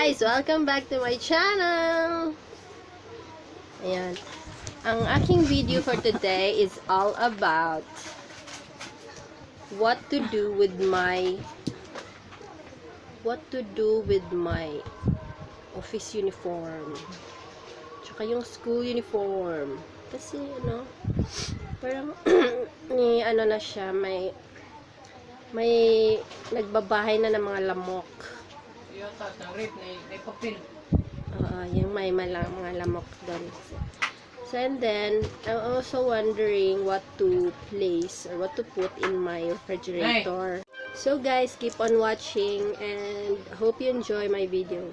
guys! Welcome back to my channel! Ayan. Ang aking video for today is all about what to do with my office uniform. Tsaka yung school uniform. Kasi, parang na siya, may nagbabahay na ng mga lamok. Yung may mga lamok doon. So, and then, I'm also wondering what to place or what to put in my refrigerator. So, guys, keep on watching and hope you enjoy my video.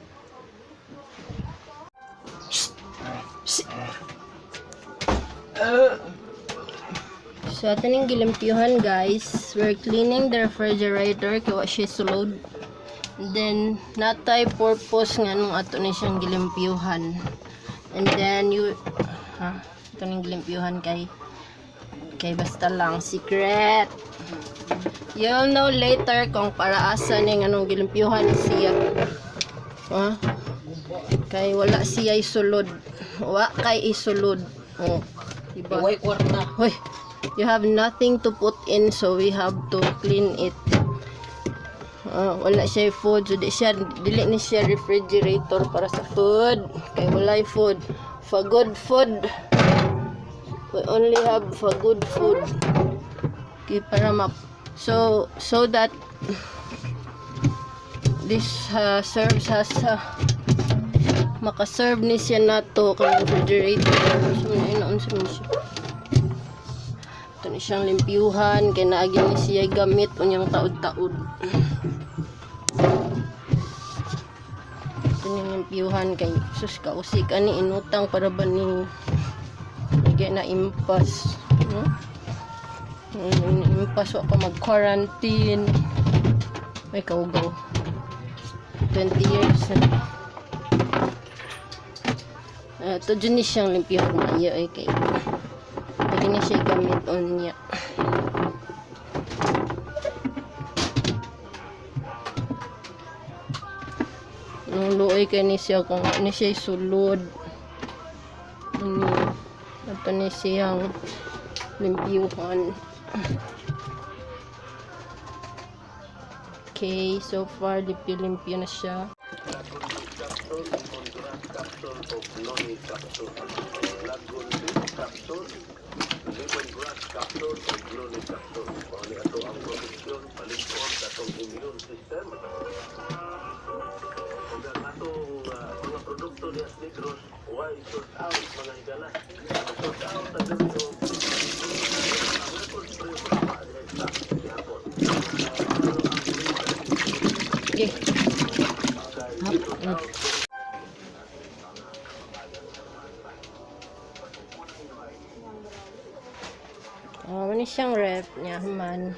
So, ito yung gilimpyuhan, guys. We're cleaning the refrigerator kaya siya sulod. And then, natay purpose nga nung ato na siyang gilimpyuhan. And then, ito yung gilimpyuhan kay basta lang, secret. You'll know later kung para asa na yung anong gilimpyuhan siya. Kay wala siya isulod. Wa kay isulod. Diba? Hoy, you have nothing to put in, so we have to clean it. Wala siya food, so dili ni siya refrigerator para sa food. Kay wala food. For good food, we only have for good food. Okay, para so that this serves as makaserve ni siya nato kang refrigerator. So ito na siyang limpyuhan kaya naagyan ni siya gamit unyang taod-taod. Ito na limpyuhan kay sus kausik ani inutang para ba ni kaya na impas, impas wa pa mag-quarantine. May kaugaw 20 years na ito dyan ni siyang limpyuhan mayo kay lagi na siya gamit on niya. Nung luoy kay ni siya kung ni siya sulod. Ito ni siyang limpyuhan. Okay, so far limpyo na siya. Ini siyang ref niya man.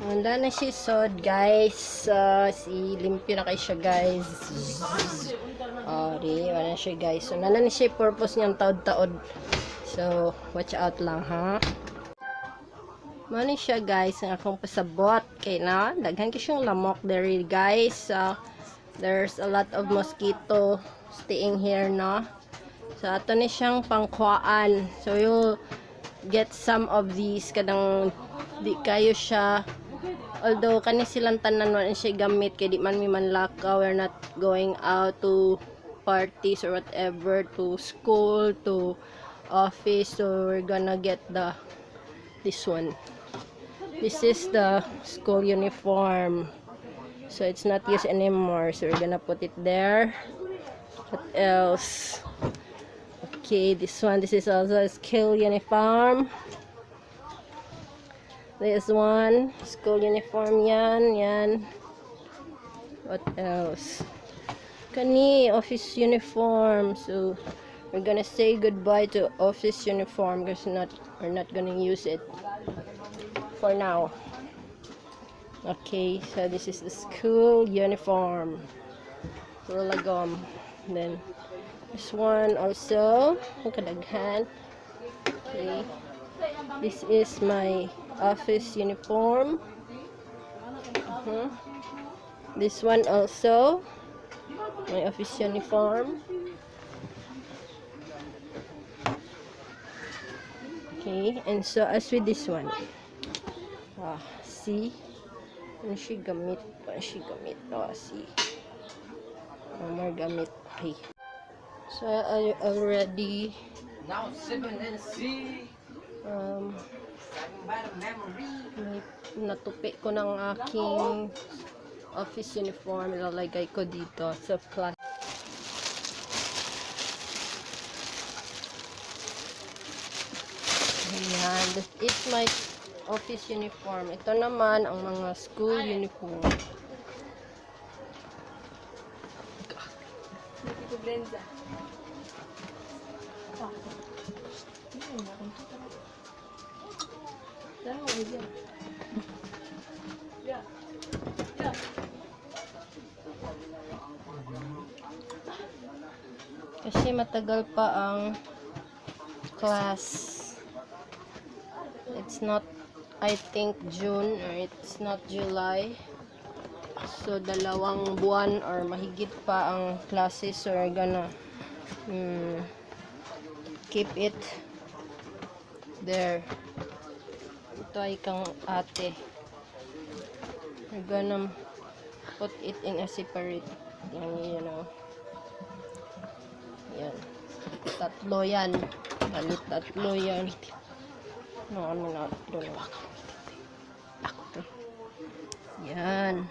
Wala na siya sod, guys. Limpyo na kayo siya, guys. Wala na siya, guys. So, nala na siya purpose niyang taod-taod. So, watch out lang, ha? Mani siya, guys, ang akong pasabot. Kaya na, daghan ko siyang lamok there, guys. There's a lot of mosquito staying here, no? So, ato na siyang pangkwaan. So, you'll get some of these kadang di kayo siya, although kani silang tanan wala siya gamit kay di man mi manlakaw. We're not going out to parties or whatever, to school, to office, so we're gonna get this one. This is the school uniform, so it's not used anymore, so we're gonna put it there. What else? Okay, this is also a school uniform. This one, school uniform yan. What else? Kani, office uniform. So, we're gonna say goodbye to office uniform because we're not gonna use it for now. Okay, so this is the school uniform. Rolla gum. Then, this one also, kadaghan. Okay. This is my office uniform. This one also. My office uniform. Okay, and so as with this one. See? Ano siya gamit? See? More gamit. Okay. So, I already Now 7 and C. Natupi ko ng aking office uniform. Ilalagay ko dito sa class. Ayan. This is my office uniform. Ito naman ang mga school uniform. Kasi matagal pa ang class. It's not, I think, June or it's not July. So, 2 buwan or mahigit pa ang classes. So, we're gonna keep it there. Ito ay kang ate. We're gonna put it in a separate, you know. Yan. 3 yan. Balit 3 yan. No, ano na. Yan.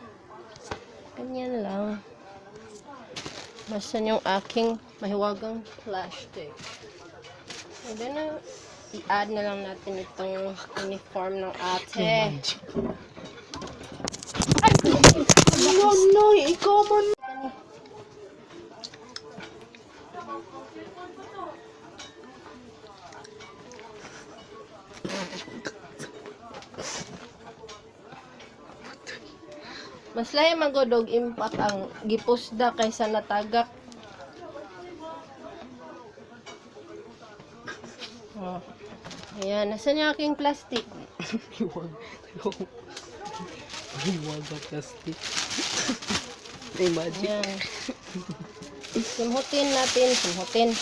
Ganyan lang. Masan yung aking mahiwagang plastic. And then, i-add na lang natin itong uniform ng ate. No, ikaw man. Mas lahi magodog impact ang gipusda kaysa natagak. Oh. Ayan, nasan yung aking plastic? Hiwag sa plastic. Ay, magic. Ayan. Simhutin natin, simhutin.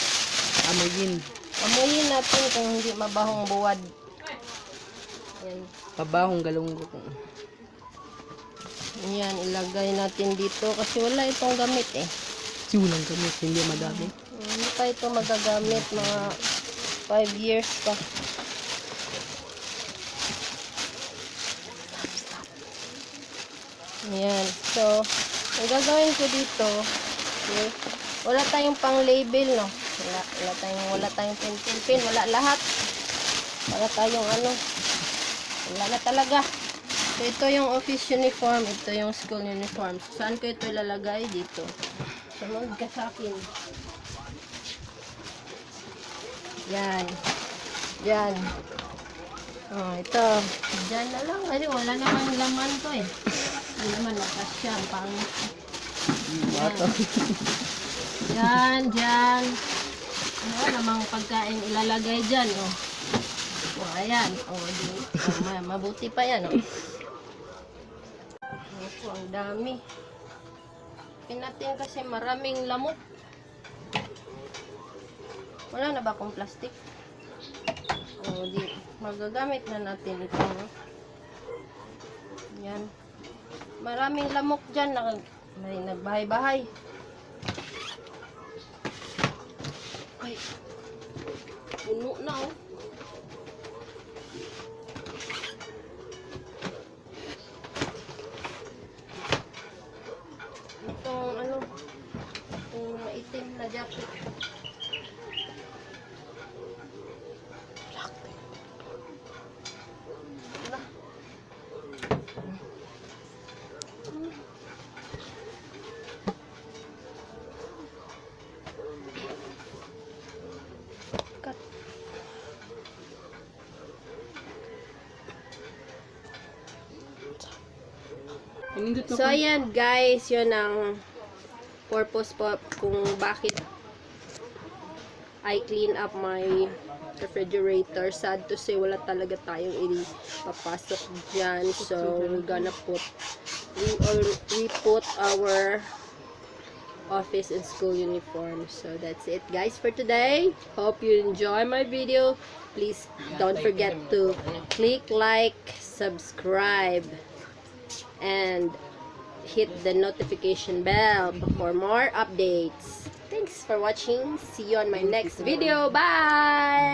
Amoyin. Amuyin natin kung hindi mabahong buwad. Ayan. Pabahong galunggo ko. Ayan, ilagay natin dito kasi wala itong gamit eh. Kasi walang gamit, hindi madami. Hindi pa ito magagamit, mga 5 years pa. Ayan, so, ang gagawin ko dito, okay, wala tayong pang label, no? Wala tayong pin, wala lahat. Wala tayong ano, wala na talaga. So, ito yung office uniform, ito yung school uniform. Saan ko ito ilalagay? Dito. So, ka sa akin. Yan. Yan. Oh, ito. Diyan na lang. Kasi wala naman laman to eh. Hindi naman nakasya. Ang pangit. Yan. Yan. Ano namang pagkain ilalagay dyan, oh. Oh, ayan. Oh, mabuti pa yan, oh. Opo, ang dami. Pinatin kasi maraming lamok. Wala na ba akong plastic? O, di, magagamit na natin ito. Yan. Maraming lamok dyan. May nagbahay-bahay. Ay. Puno na, oh. Itong, ano, itong maitim na jacket. So, ayan guys, yun ang purpose po kung bakit I clean up my refrigerator. Sad to say, wala talaga tayong ipapasok dyan. So, we're gonna put, we put our office and school uniform. So that's it guys for today. Hope you enjoy my video. Please don't forget to click like, subscribe, and hit the notification bell for more updates. Thanks for watching. See you on my next video. Bye!